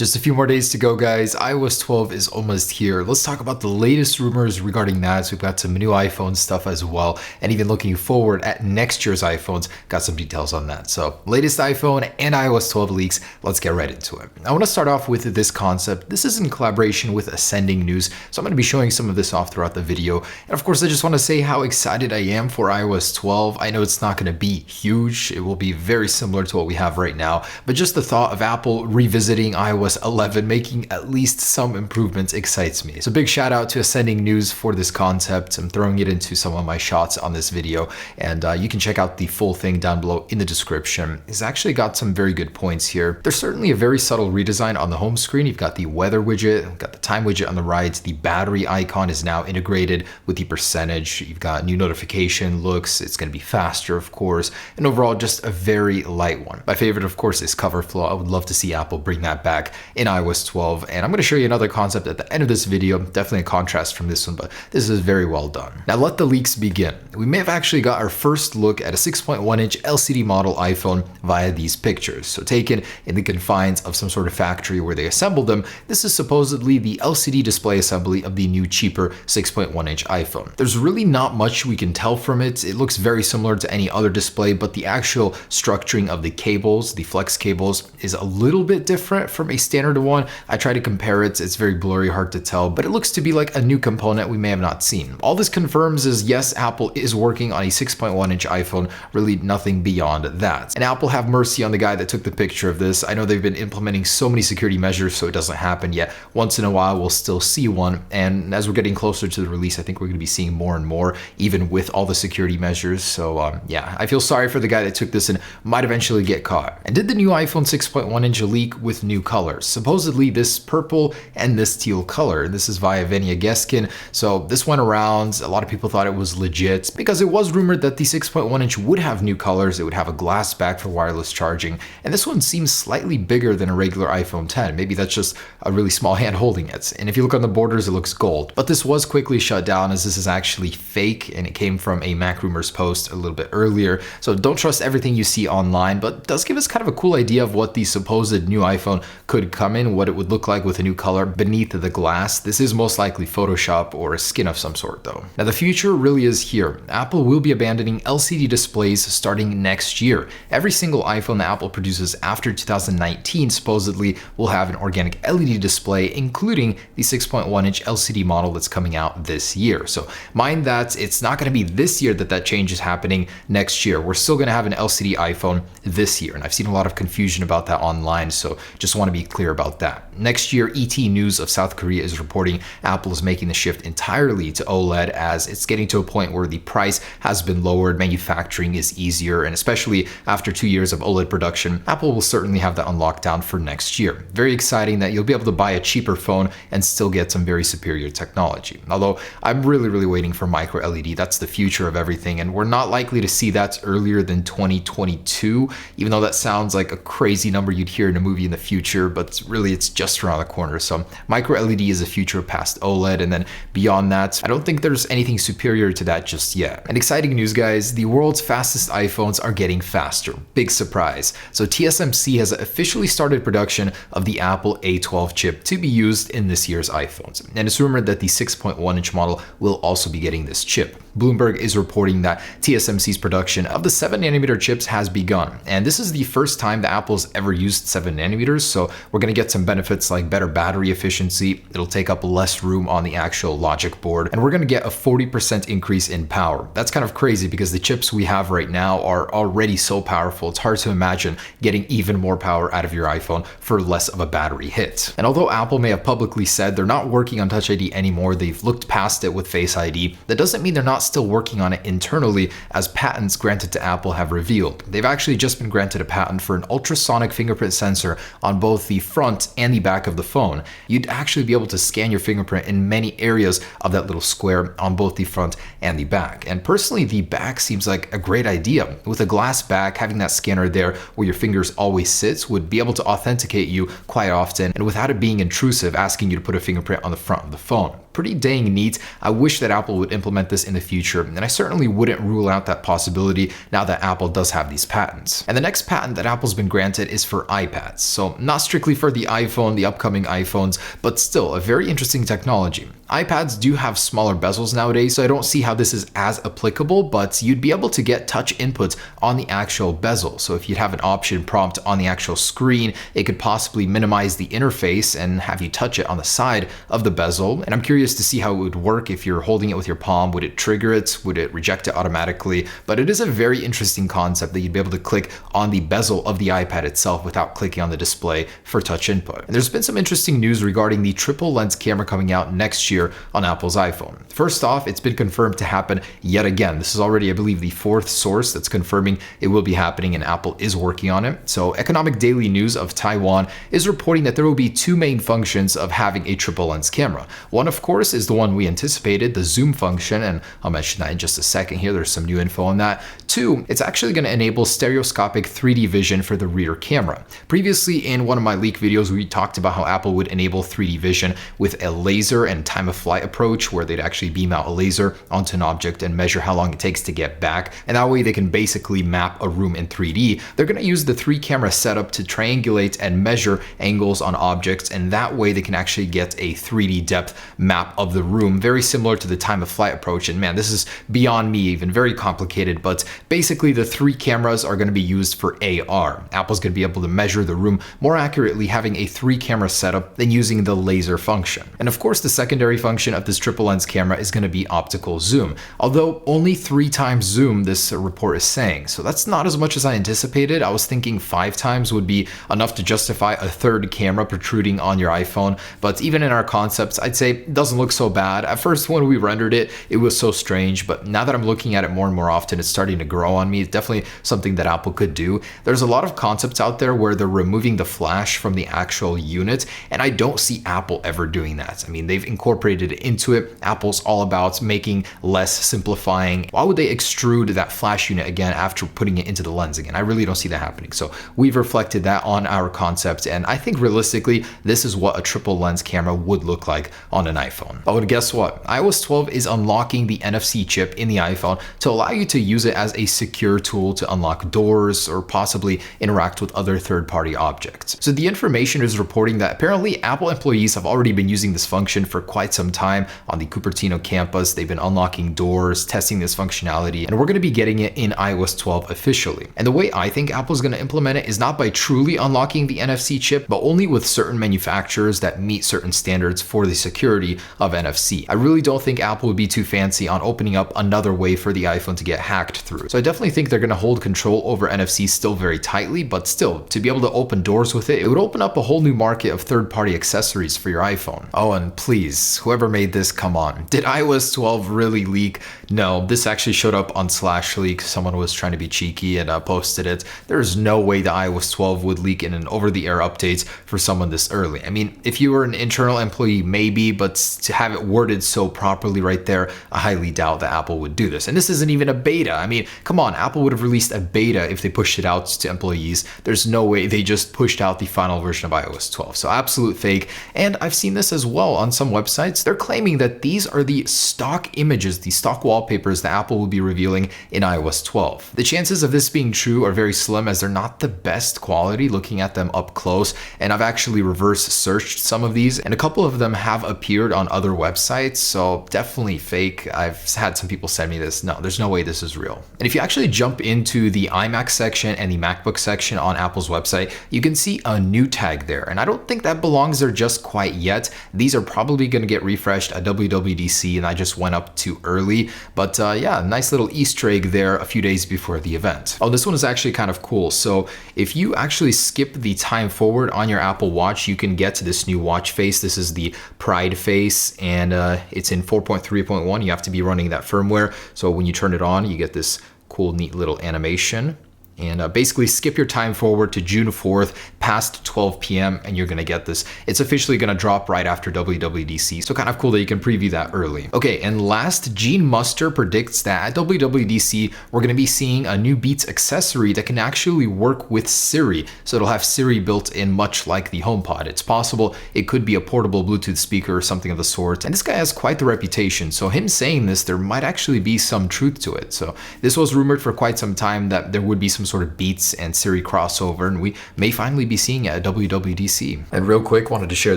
Just a few more days to go, guys. iOS 12 is almost here. Let's talk about the latest rumors regarding that. So we've got some new iPhone stuff as well. And even looking forward at next year's iPhones, got some details on that. So latest iPhone and iOS 12 leaks, let's get right into it. I want to start off with this concept. This is in collaboration with Ascending News. So I'm going to be showing some of this off throughout the video. And of course, I just want to say how excited I am for iOS 12. I know it's not going to be huge. It will be very similar to what we have right now. But just the thought of Apple revisiting iOS 11, making at least some improvements excites me. So big shout out to Ascending News for this concept. I'm throwing it into some of my shots on this video, and you can check out the full thing down below in the description. It's actually got some very good points here. There's certainly a very subtle redesign on the home screen. You've got the weather widget, you've got the time widget on the right. The battery icon is now integrated with the percentage. You've got new notification looks. It's going to be faster, of course, and overall just a very light one. My favorite, of course, is cover flow. I would love to see Apple bring that back in iOS 12, and I'm going to show you another concept at the end of this video. Definitely a contrast from this one, but this is very well done. Now let the leaks begin. We may have actually got our first look at a 6.1-inch LCD model iPhone via these pictures. So taken in the confines of some sort of factory where they assembled them, this is supposedly the LCD display assembly of the new cheaper 6.1-inch iPhone. There's really not much we can tell from it. It looks very similar to any other display, but the actual structuring of the cables, the flex cables, is a little bit different from a standard one. I try to compare it. It's very blurry, hard to tell, but it looks to be like a new component we may have not seen. All this confirms is yes, Apple is working on a 6.1-inch iPhone, really nothing beyond that. And Apple have mercy on the guy that took the picture of this. I know they've been implementing so many security measures so it doesn't happen yet. Once in a while, we'll still see one. And as we're getting closer to the release, I think we're going to be seeing more and more, even with all the security measures. So yeah, I feel sorry for the guy that took this and might eventually get caught. And did the new iPhone 6.1-inch leak with new colors? Supposedly this purple and this teal color. This is via Venia Geskin. So this went around. A lot of people thought it was legit because it was rumored that the 6.1-inch would have new colors. It would have a glass back for wireless charging. And this one seems slightly bigger than a regular iPhone 10. Maybe that's just a really small hand holding it. And if you look on the borders, it looks gold. But this was quickly shut down as this is actually fake and it came from a Mac Rumors post a little bit earlier. So don't trust everything you see online, but it does give us kind of a cool idea of what the supposed new iPhone could come in, what it would look like with a new color beneath the glass. This is most likely Photoshop or a skin of some sort though. Now the future really is here. Apple will be abandoning LCD displays starting next year. Every single iPhone that Apple produces after 2019 supposedly will have an organic LED display, including the 6.1-inch LCD model that's coming out this year. So mind that it's not going to be this year that change is happening. Next year we're still going to have an LCD iPhone this year, and I've seen a lot of confusion about that online, so just want to be clear about that. Next year, ET News of South Korea is reporting Apple is making the shift entirely to OLED as it's getting to a point where the price has been lowered, manufacturing is easier, and especially after 2 years of OLED production, Apple will certainly have that on lockdown for next year. Very exciting that you'll be able to buy a cheaper phone and still get some very superior technology. Although I'm really waiting for micro LED. That's the future of everything, and we're not likely to see that earlier than 2022, even though that sounds like a crazy number you'd hear in a movie in the future, but really it's just around the corner. So micro LED is a future past OLED, and then beyond that, I don't think there's anything superior to that just yet. And exciting news, guys, the world's fastest iPhones are getting faster. Big surprise. So TSMC has officially started production of the Apple A12 chip to be used in this year's iPhones. And it's rumored that the 6.1-inch model will also be getting this chip. Bloomberg is reporting that TSMC's production of the 7nm chips has begun. And this is the first time that Apple's ever used 7nm, so we're going to get some benefits like better battery efficiency. It'll take up less room on the actual logic board, and we're going to get a 40% increase in power. That's kind of crazy because the chips we have right now are already so powerful. It's hard to imagine getting even more power out of your iPhone for less of a battery hit. And although Apple may have publicly said they're not working on Touch ID anymore, they've looked past it with Face ID, that doesn't mean they're not still working on it internally, as patents granted to Apple have revealed. They've actually just been granted a patent for an ultrasonic fingerprint sensor on both the front and the back of the phone. You'd actually be able to scan your fingerprint in many areas of that little square on both the front and the back. And personally, the back seems like a great idea. With a glass back, having that scanner there where your fingers always sits would be able to authenticate you quite often, and without it being intrusive, asking you to put a fingerprint on the front of the phone. pretty dang neat. I wish that Apple would implement this in the future, and I certainly wouldn't rule out that possibility now that Apple does have these patents. And the next patent that Apple's been granted is for iPads. So not strictly for the iPhone, the upcoming iPhones, but still a very interesting technology. iPads do have smaller bezels nowadays, so I don't see how this is as applicable, but you'd be able to get touch inputs on the actual bezel. So if you'd have an option prompt on the actual screen, it could possibly minimize the interface and have you touch it on the side of the bezel. And I'm curious to see how it would work if you're holding it with your palm. Would it trigger it? Would it reject it automatically? But it is a very interesting concept that you'd be able to click on the bezel of the iPad itself without clicking on the display for touch input. And there's been some interesting news regarding the triple lens camera coming out next year on Apple's iPhone. First off, it's been confirmed to happen yet again. This is already, I believe, the fourth source that's confirming it will be happening, and Apple is working on it. So Economic Daily News of Taiwan is reporting that there will be two main functions of having a triple lens camera. One, of course, is the one we anticipated, the zoom function, and I'll mention that in just a second here. There's some new info on that. Two, it's actually going to enable stereoscopic 3D vision for the rear camera. Previously, in one of my leak videos, we talked about how Apple would enable 3D vision with a laser and time of flight approach, where they'd actually beam out a laser onto an object and measure how long it takes to get back. And that way they can basically map a room in 3D. They're going to use the 3-camera setup to triangulate and measure angles on objects, and that way they can actually get a 3D depth map of the room, very similar to the time of flight approach. And man, this is beyond me even, very complicated, but basically the 3 cameras are going to be used for AR. Apple's going to be able to measure the room more accurately having a 3-camera setup than using the laser function. And of course, the secondary function of this triple lens camera is going to be optical zoom, although only 3 times zoom, this report is saying. So that's not as much as I anticipated. I was thinking 5 times would be enough to justify a third camera protruding on your iPhone, but even in our concepts, I'd say it doesn't look so bad. At first, when we rendered it, it was so strange, but now that I'm looking at it more and more often, it's starting to grow on me. It's definitely something that Apple could do. There's a lot of concepts out there where they're removing the flash from the actual unit, and I don't see Apple ever doing that. I mean, they've incorporated it into it. Apple's all about making less, simplifying. Why would they extrude that flash unit again after putting it into the lens again? I really don't see that happening. So we've reflected that on our concept, and I think realistically, this is what a triple lens camera would look like on an iPhone. Oh, and guess what? iOS 12 is unlocking the NFC chip in the iPhone to allow you to use it as a secure tool to unlock doors or possibly interact with other third-party objects. So the information is reporting that apparently Apple employees have already been using this function for quite some time on the Cupertino campus. They've been unlocking doors, testing this functionality, and we're going to be getting it in iOS 12 officially. And the way I think Apple's going to implement it is not by truly unlocking the NFC chip, but only with certain manufacturers that meet certain standards for the security of NFC. I really don't think Apple would be too fancy on opening up another way for the iPhone to get hacked through. So I definitely think they're going to hold control over NFC still very tightly, but still, to be able to open doors with it, it would open up a whole new market of third-party accessories for your iPhone. Oh, and please, whoever made this, come on. Did iOS 12 really leak? No, this actually showed up on /leak. Someone was trying to be cheeky and posted it. There's no way the iOS 12 would leak in an over-the-air update for someone this early. I mean, if you were an internal employee, maybe, but to have it worded so properly right there, I highly doubt that Apple would do this. And this isn't even a beta. I mean, come on, Apple would have released a beta if they pushed it out to employees. There's no way they just pushed out the final version of iOS 12. So absolute fake. And I've seen this as well on some websites. They're claiming that these are the stock images, the stock wallpapers that Apple will be revealing in iOS 12. The chances of this being true are very slim, as they're not the best quality looking at them up close. And I've actually reverse searched some of these, and a couple of them have appeared on other websites. So definitely fake. I've had some people send me this. No, there's no way this is real. And if you actually jump into the iMac section and the MacBook section on Apple's website, you can see a new tag there. And I don't think that belongs there just quite yet. These are probably going to get refreshed at WWDC, and I just went up too early. But yeah, nice little Easter egg there a few days before the event. Oh, this one is actually kind of cool. So if you actually skip the time forward on your Apple Watch, you can get to this new watch face. This is the Pride face, and it's in 4.3.1. You have to be running that firmware. So when you turn it on, you get this cool, neat little animation. And basically skip your time forward to June 4th past 12 p.m. and you're going to get this. It's officially going to drop right after WWDC. So kind of cool that you can preview that early. Okay, and last, Gene Muster predicts that at WWDC, we're going to be seeing a new Beats accessory that can actually work with Siri. So it'll have Siri built in, much like the HomePod. It's possible it could be a portable Bluetooth speaker or something of the sort. And this guy has quite the reputation. So him saying this, there might actually be some truth to it. So this was rumored for quite some time that there would be some sort of Beats and Siri crossover, and we may finally be seeing it at WWDC. And real quick, wanted to share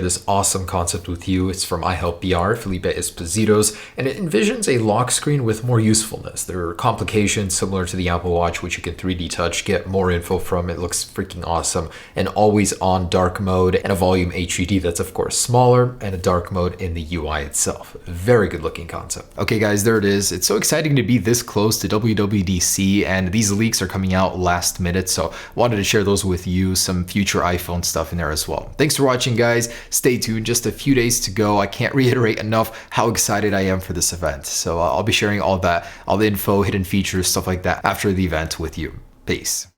this awesome concept with you. It's from iHelpBR, Felipe Esposito's, and it envisions a lock screen with more usefulness. There are complications similar to the Apple Watch, which you can 3D touch, get more info from. It looks freaking awesome. An always on dark mode and a volume HUD that's of course smaller, and a dark mode in the UI itself. Very good looking concept. Okay guys, there it is. It's so exciting to be this close to WWDC, and these leaks are coming out last minute, so wanted to share those with you. Some future iPhone stuff in there as well. Thanks for watching guys. Stay tuned, just a few days to go. I can't reiterate enough how excited I am for this event. So I'll be sharing all that, all the info, hidden features, stuff like that after the event with you. Peace.